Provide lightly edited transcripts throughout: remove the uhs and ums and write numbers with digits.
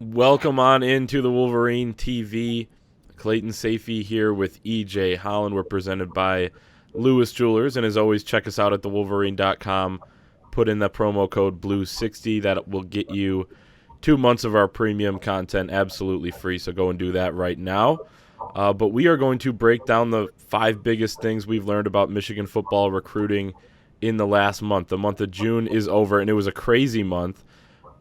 Welcome on into the Wolverine TV. Clayton Sayfie here with EJ Holland. We're presented by Lewis Jewelers. And as always, check us out at thewolverine.com. Put in the promo code BLUE60. That will get you 2 months of our premium content absolutely free. So go and do that right now. But we are going to break down the 5 biggest things we've learned about Michigan football recruiting in the last month. The month of June is over, and it was a crazy month.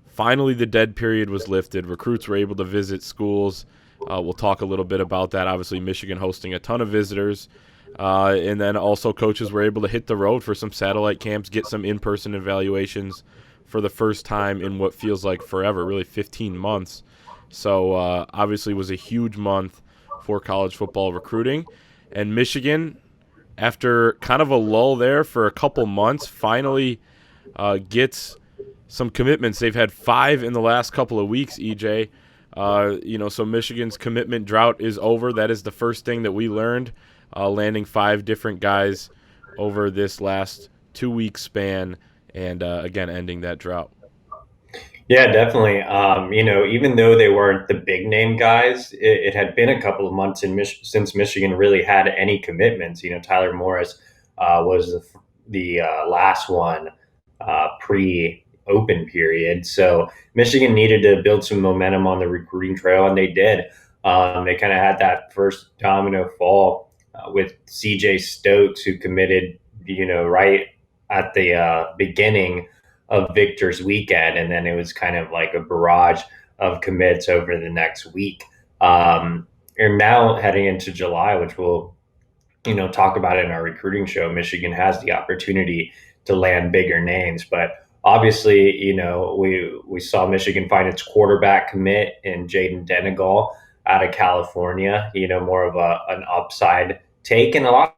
Finally, the dead period was lifted. Recruits were able to visit schools. We'll talk a little bit about that. Obviously, Michigan hosting a ton of visitors. And then also coaches were able to hit the road for some satellite camps, get some in-person evaluations for the first time in what feels like forever, really 15 months. So obviously it was a huge month for college football recruiting. And Michigan, after kind of a lull there for a couple months, finally gets some commitments. They've had 5 in the last couple of weeks, EJ. So Michigan's commitment drought is over. That is the first thing that we learned, landing 5 different guys over this last 2-week span and, again, ending that drought. Yeah, definitely. Even though they weren't the big name guys, it had been a couple of months since Michigan really had any commitments. Tyler Morris was the last one pre-open period, so Michigan needed to build some momentum on the recruiting trail, and they did. They kind of had that first domino fall with C.J. Stokes, who committed, right at the beginning of Victor's weekend, and then it was kind of like a barrage of commits over the next week. And now heading into July, which we'll talk about in our recruiting show, Michigan has the opportunity to land bigger names, but obviously, we saw Michigan find its quarterback commit in Jaden Denegal out of California. More of an upside take, and a lot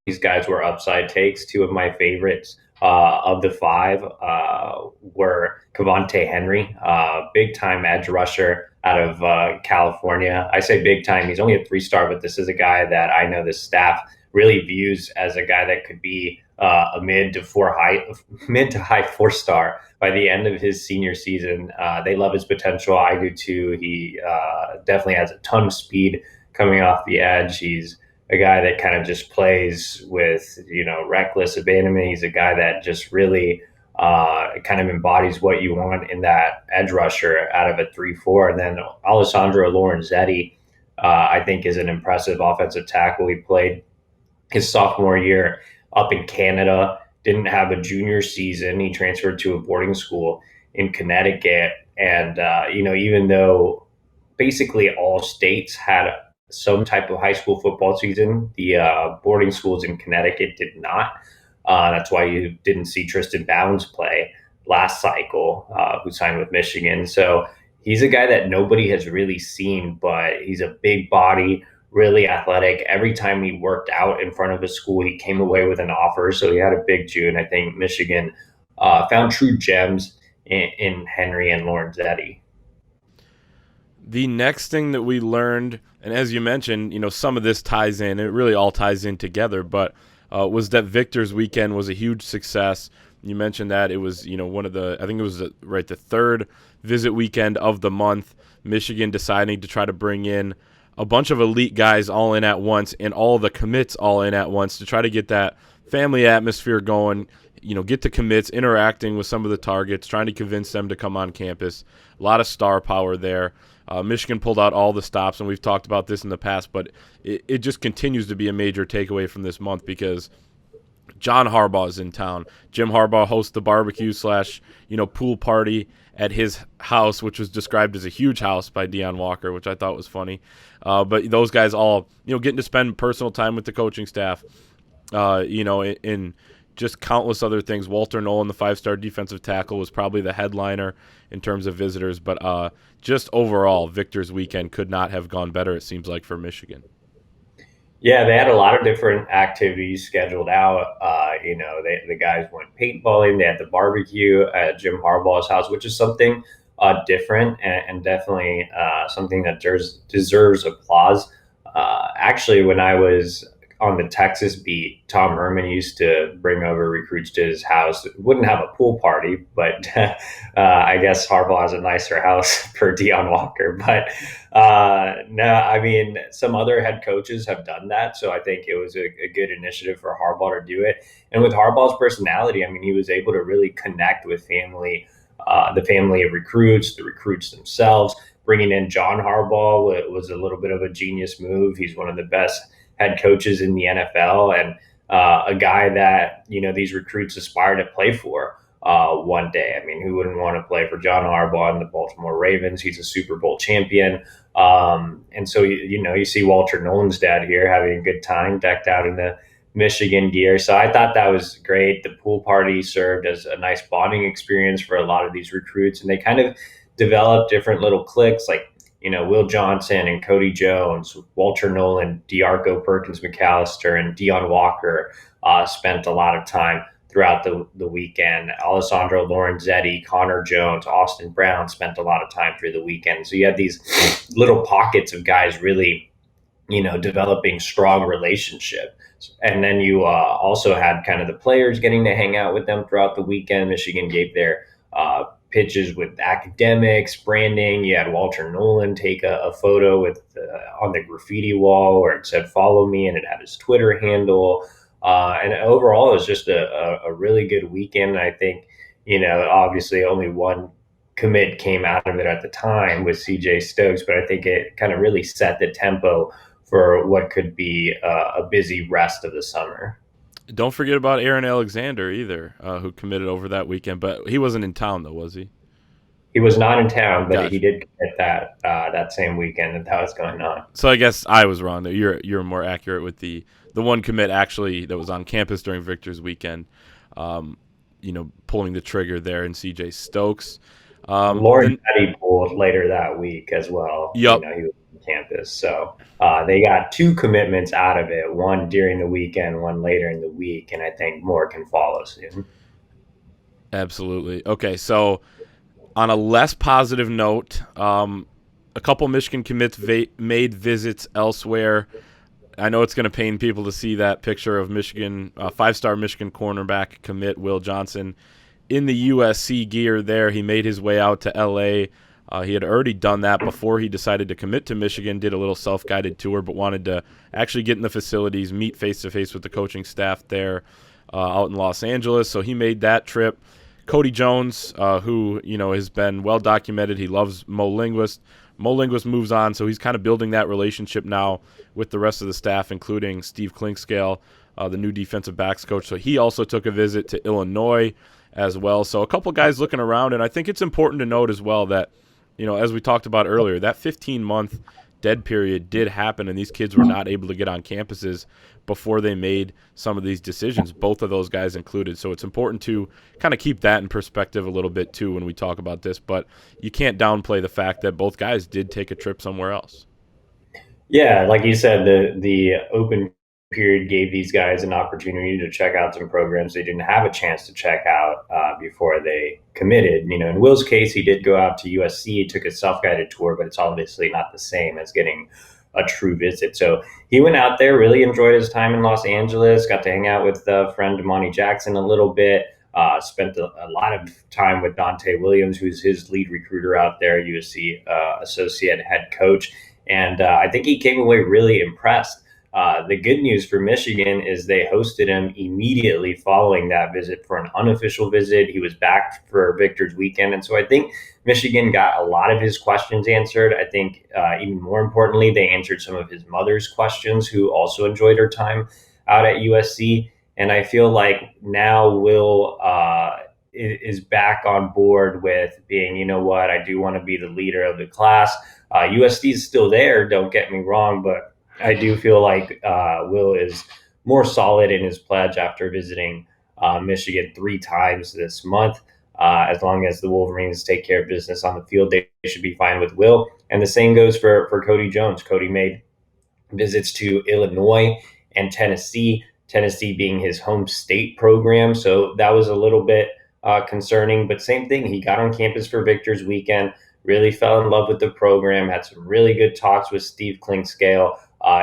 these guys were upside takes. 2 of my favorites of the 5 were Cavante Henry, big time edge rusher out of California. I say big time. He's only a 3-star, but this is a guy that I know the staff really views as a guy that could be a mid to high 4-star by the end of his senior season. They love his potential. I do too. He definitely has a ton of speed coming off the edge. He's a guy that kind of just plays with, reckless abandonment. He's a guy that just really kind of embodies what you want in that edge rusher out of a 3-4. And then Alessandro Lorenzetti, I think, is an impressive offensive tackle. He played his sophomore year up in Canada, didn't have a junior season. He transferred to a boarding school in Connecticut. And, even though basically all states had some type of high school football season, the boarding schools in Connecticut did not. That's why you didn't see Tristan Bounds play last cycle, who signed with Michigan. So he's a guy that nobody has really seen, but he's a big body, really athletic. Every time he worked out in front of his school, he came away with an offer. So he had a big June. I think Michigan found true gems in Henry and Lorenzetti. The next thing that we learned, and as you mentioned, some of this ties in, it really all ties in together, but was that Victor's weekend was a huge success. You mentioned that it was, one of the, I think it was the 3rd visit weekend of the month. Michigan deciding to try to bring in a bunch of elite guys all in at once and all the commits all in at once to try to get that family atmosphere going, get the commits, interacting with some of the targets, trying to convince them to come on campus. A lot of star power there. Michigan pulled out all the stops, and we've talked about this in the past, but it just continues to be a major takeaway from this month because John Harbaugh is in town. Jim Harbaugh hosts the barbecue / pool party at his house, which was described as a huge house by Deion Walker, which I thought was funny. But those guys all, getting to spend personal time with the coaching staff, in just countless other things. Walter Nolan, the 5-star defensive tackle, was probably the headliner in terms of visitors. But just overall, Victor's weekend could not have gone better, it seems like, for Michigan. Yeah, they had a lot of different activities scheduled out. The guys went paintballing. They had the barbecue at Jim Harbaugh's house, which is something different and definitely something that deserves applause. Actually, when I was on the Texas beat, Tom Herman used to bring over recruits to his house. Wouldn't have a pool party, but I guess Harbaugh has a nicer house per Deion Walker. But no, I mean, some other head coaches have done that. So I think it was a good initiative for Harbaugh to do it. And with Harbaugh's personality, I mean, he was able to really connect with the family of recruits, the recruits themselves. Bringing in John Harbaugh was a little bit of a genius move. He's one of the best head coaches in the NFL, and a guy that these recruits aspire to play for one day. I mean, who wouldn't want to play for John Harbaugh and the Baltimore Ravens? He's a Super Bowl champion, and so you see Walter Nolan's dad here having a good time, decked out in the Michigan gear. So I thought that was great. The pool party served as a nice bonding experience for a lot of these recruits, and they kind of developed different little cliques like Will Johnson and Cody Jones, Walter Nolan, DeArco Perkins McAllister, and Deion Walker spent a lot of time throughout the weekend. Alessandro Lorenzetti, Connor Jones, Austin Brown spent a lot of time through the weekend. So you had these little pockets of guys really, developing strong relationships. And then you also had kind of the players getting to hang out with them throughout the weekend. Michigan gave their pitches with academics, branding. You had Walter Nolan take a photo with on the graffiti wall where it said "Follow me," and it had his Twitter handle. And overall, it was just a really good weekend. I think, obviously only one commit came out of it at the time with C.J. Stokes, but I think it kind of really set the tempo for what could be a busy rest of the summer. Don't forget about Aaron Alexander either, who committed over that weekend. But he wasn't in town, though, was he? He was not in town, but Gotcha. he did commit that same weekend that was going on. So I guess I was wrong there. You're more accurate with the one commit actually that was on campus during Victor's weekend. Pulling the trigger there in C.J. Stokes. Lauren Petty pulled later that week as well. Yep. He was on campus. So they got 2 commitments out of it, one during the weekend, one later in the week, and I think more can follow soon. Absolutely. Okay, so on a less positive note, a couple Michigan commits made visits elsewhere. I know it's going to pain people to see that picture of Michigan, 5-star Michigan cornerback commit Will Johnson in the USC gear there. He made his way out to L.A. He had already done that before he decided to commit to Michigan, did a little self-guided tour, but wanted to actually get in the facilities, meet face-to-face with the coaching staff there out in Los Angeles. So he made that trip. Cody Jones, who has been well documented, he loves Mo Linguist. Mo Linguist moves on, so he's kind of building that relationship now with the rest of the staff, including Steve Klinkscale, the new defensive backs coach. So he also took a visit to Illinois as well. So a couple guys looking around, and I think it's important to note as well that, as we talked about earlier, that 15-month dead period did happen, and these kids were not able to get on campuses before they made some of these decisions, both of those guys included. So it's important to kind of keep that in perspective a little bit too when we talk about this, but you can't downplay the fact that both guys did take a trip somewhere else. Yeah, like you said, the open period gave these guys an opportunity to check out some programs they didn't have a chance to check out before they committed. In Will's case, he did go out to USC, took a self-guided tour, but it's obviously not the same as getting a true visit. So he went out there, really enjoyed his time in Los Angeles, got to hang out with friend Damani Jackson a little bit, spent a lot of time with Dante Williams, who's his lead recruiter out there, USC associate head coach. And I think he came away really impressed. The good news for Michigan is they hosted him immediately following that visit for an unofficial visit. He was back for Victor's weekend. And so I think Michigan got a lot of his questions answered. I think even more importantly, they answered some of his mother's questions, who also enjoyed her time out at USC. And I feel like now Will is back on board with being, I do want to be the leader of the class. USC is still there, don't get me wrong, but I do feel like Will is more solid in his pledge after visiting Michigan 3 times this month. As long as the Wolverines take care of business on the field, they should be fine with Will. And the same goes for Cody Jones. Cody made visits to Illinois and Tennessee being his home state program. So that was a little bit concerning, but same thing. He got on campus for Victor's weekend, really fell in love with the program, had some really good talks with Steve Klinkscale.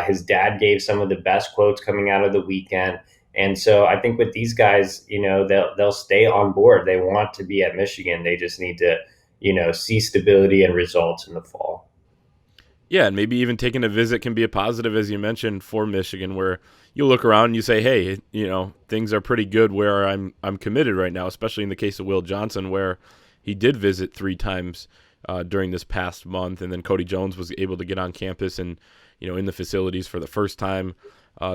His dad gave some of the best quotes coming out of the weekend. And so I think with these guys, they'll stay on board. They want to be at Michigan. They just need to, see stability and results in the fall. Yeah, and maybe even taking a visit can be a positive, as you mentioned, for Michigan, where you look around and you say, hey, things are pretty good where I'm committed right now, especially in the case of Will Johnson, where he did visit 3 times during this past month, and then Cody Jones was able to get on campus and, in the facilities for the first time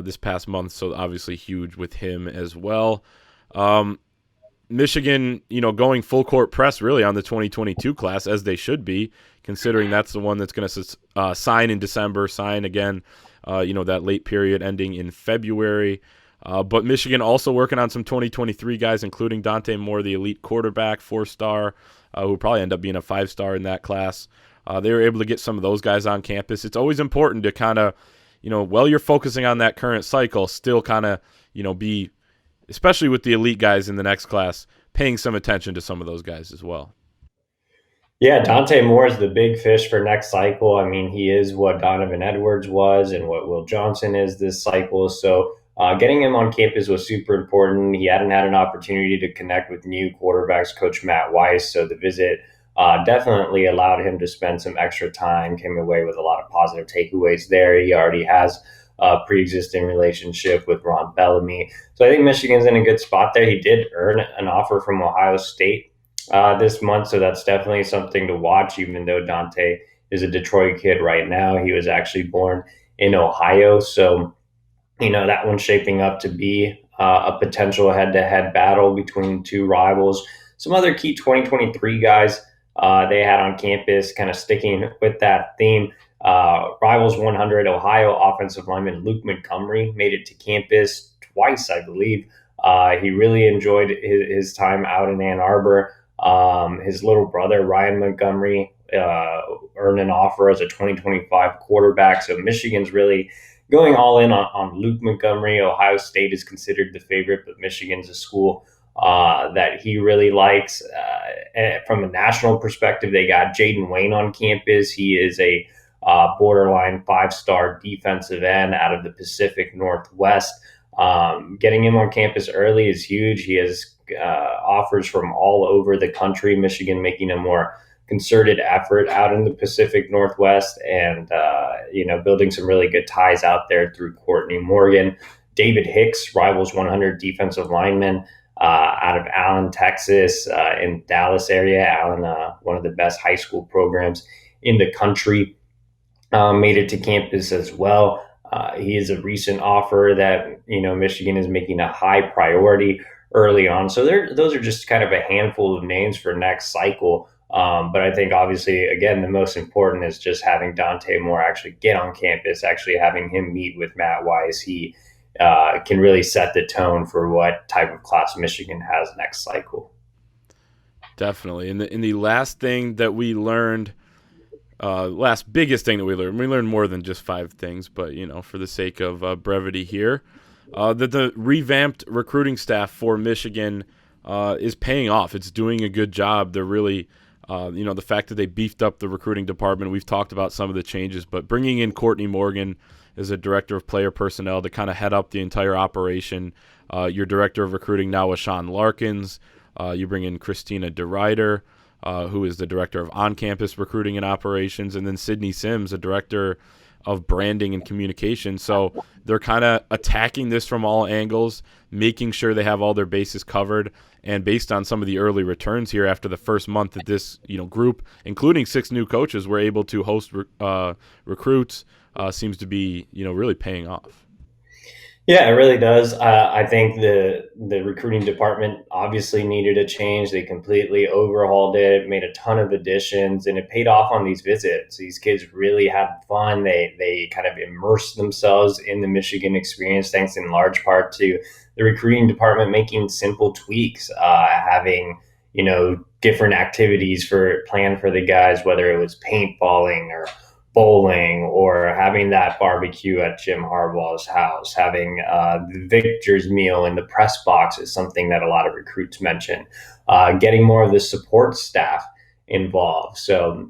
this past month, so obviously huge with him as well. Michigan, going full court press really on the 2022 class, as they should be, considering that's the one that's going to sign in December, sign again, that late period ending in February. But Michigan also working on some 2023 guys, including Dante Moore, the elite quarterback, 4-star, who will probably end up being a 5-star in that class. They were able to get some of those guys on campus. It's always important to kind of, while you're focusing on that current cycle, still kind of, be, especially with the elite guys in the next class, paying some attention to some of those guys as well. Yeah, Dante Moore is the big fish for next cycle. I mean, he is what Donovan Edwards was and what Will Johnson is this cycle. So getting him on campus was super important. He hadn't had an opportunity to connect with new quarterbacks, Coach Matt Weiss. So the visit definitely allowed him to spend some extra time, came away with a lot of positive takeaways there. He already has a pre-existing relationship with Ron Bellamy. So I think Michigan's in a good spot there. He did earn an offer from Ohio State this month, so that's definitely something to watch, even though Dante is a Detroit kid right now. He was actually born in Ohio. So, that one's shaping up to be a potential head-to-head battle between two rivals. Some other key 2023 guys they had on campus, kind of sticking with that theme. Rivals 100 Ohio offensive lineman Luke Montgomery made it to campus twice, I believe. He really enjoyed his time out in Ann Arbor. His little brother, Ryan Montgomery, earned an offer as a 2025 quarterback. So Michigan's really going all in on Luke Montgomery. Ohio State is considered the favorite, but Michigan's a school that he really likes. From a national perspective, they got Jaden Wayne on campus. He is a borderline 5-star defensive end out of the Pacific Northwest. Getting him on campus early is huge. He has offers from all over the country. Michigan making a more concerted effort out in the Pacific Northwest, and building some really good ties out there through Courtney Morgan. David Hicks, Rivals 100 defensive lineman out of Allen, Texas, in Dallas area. Allen, one of the best high school programs in the country, made it to campus as well. He is a recent offer that Michigan is making a high priority early on. So those are just kind of a handful of names for next cycle. But I think obviously, again, the most important is just having Dante Moore actually get on campus, actually having him meet with Matt Weiss. He can really set the tone for what type of class Michigan has next cycle. Definitely. In the last thing that we learned, last biggest thing that we learned more than just 5 things, but for the sake of brevity here, that the revamped recruiting staff for Michigan is paying off. It's doing a good job. They're really, the fact that they beefed up the recruiting department. We've talked about some of the changes, but bringing in Courtney Morgan as a director of player personnel to kind of head up the entire operation. Your director of recruiting now is Sean Larkins. You bring in Christina DeRuyter, who is the director of on-campus recruiting and operations, and then Sydney Sims, a director of branding and communication. So they're kind of attacking this from all angles, making sure they have all their bases covered. And based on some of the early returns here after the first month that this group, including 6 new coaches, were able to host recruits, seems to be really paying off. Yeah, it really does. I think the recruiting department obviously needed a change. They completely overhauled it, made a ton of additions, and it paid off on these visits. These kids really had fun. They kind of immersed themselves in the Michigan experience, thanks in large part to the recruiting department making simple tweaks, having different activities planned for the guys, whether it was paintballing or bowling, or having that barbecue at Jim Harbaugh's house, having the victor's meal in the press box is something that a lot of recruits mention. Getting more of the support staff involved. So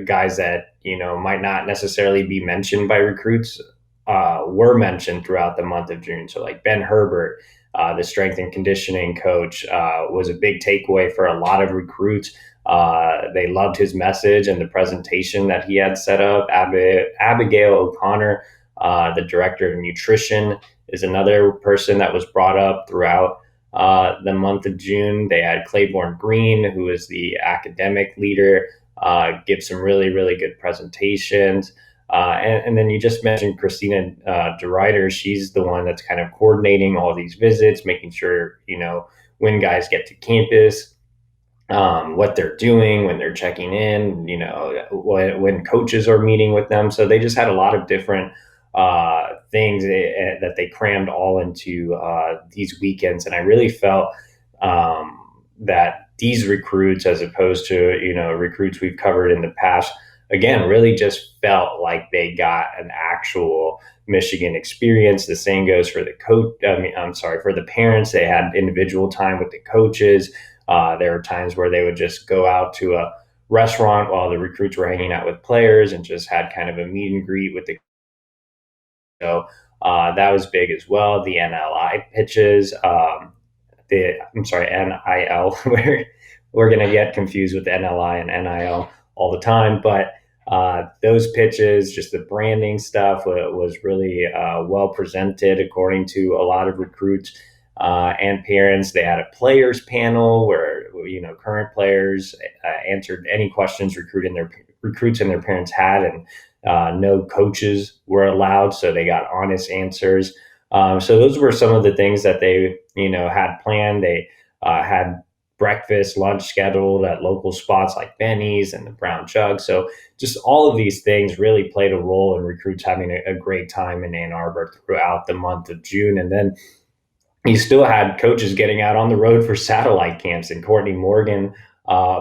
guys that might not necessarily be mentioned by recruits were mentioned throughout the month of June. So like Ben Herbert, the strength and conditioning coach, was a big takeaway for a lot of recruits. They loved his message and the presentation that he had set up. Abigail O'Connor, the director of nutrition, is another person that was brought up throughout the month of June. They had Claiborne Green, who is the academic leader, give some really, really good presentations. And then you just mentioned Christina DeRuyter. She's the one that's kind of coordinating all these visits, making sure, when guys get to campus, what they're doing, when they're checking in, when coaches are meeting with them. So they just had a lot of different things that they crammed all into these weekends. And I really felt that these recruits, as opposed to, recruits we've covered in the past, again, really just felt like they got an actual Michigan experience. The same goes for the coach. I'm sorry, for the parents. They had individual time with the coaches. There were times where they would just go out to a restaurant while the recruits were hanging out with players and just had kind of a meet and greet with the. So that was big as well. The NLI pitches, NIL. We're going to get confused with NLI and NIL all the time, but those pitches, just the branding stuff, was really well presented according to a lot of recruits and parents. They had a players panel where current players answered any questions recruits and their parents had, and no coaches were allowed, so they got honest answers. So those were some of the things that they had planned. They had breakfast, lunch scheduled at local spots like Benny's and the Brown Jug. So just all of these things really played a role in recruits having a great time in Ann Arbor throughout the month of June. And then you still had coaches getting out on the road for satellite camps, and Courtney Morgan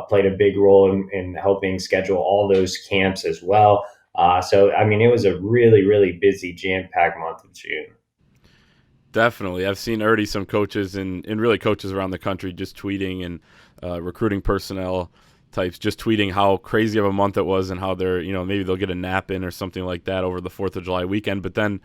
played a big role in helping schedule all those camps as well. So, I mean, it was a really, really busy, jam-packed month of June. Definitely. I've seen already some coaches and really coaches around the country just tweeting, and recruiting personnel types just tweeting how crazy of a month it was, and how they're, maybe they'll get a nap in or something like that over the 4th of July weekend. But then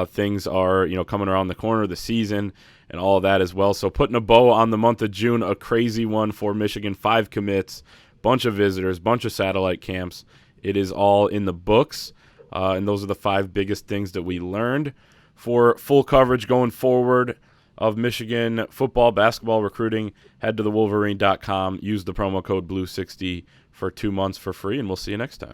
things are, coming around the corner, the season and all of that as well. So putting a bow on the month of June, a crazy one for Michigan, 5 commits, bunch of visitors, bunch of satellite camps. It is all in the books. And those are the 5 biggest things that we learned. For full coverage going forward of Michigan football, basketball recruiting, head to thewolverine.com. Use the promo code BLUE60 for 2 months for free, and we'll see you next time.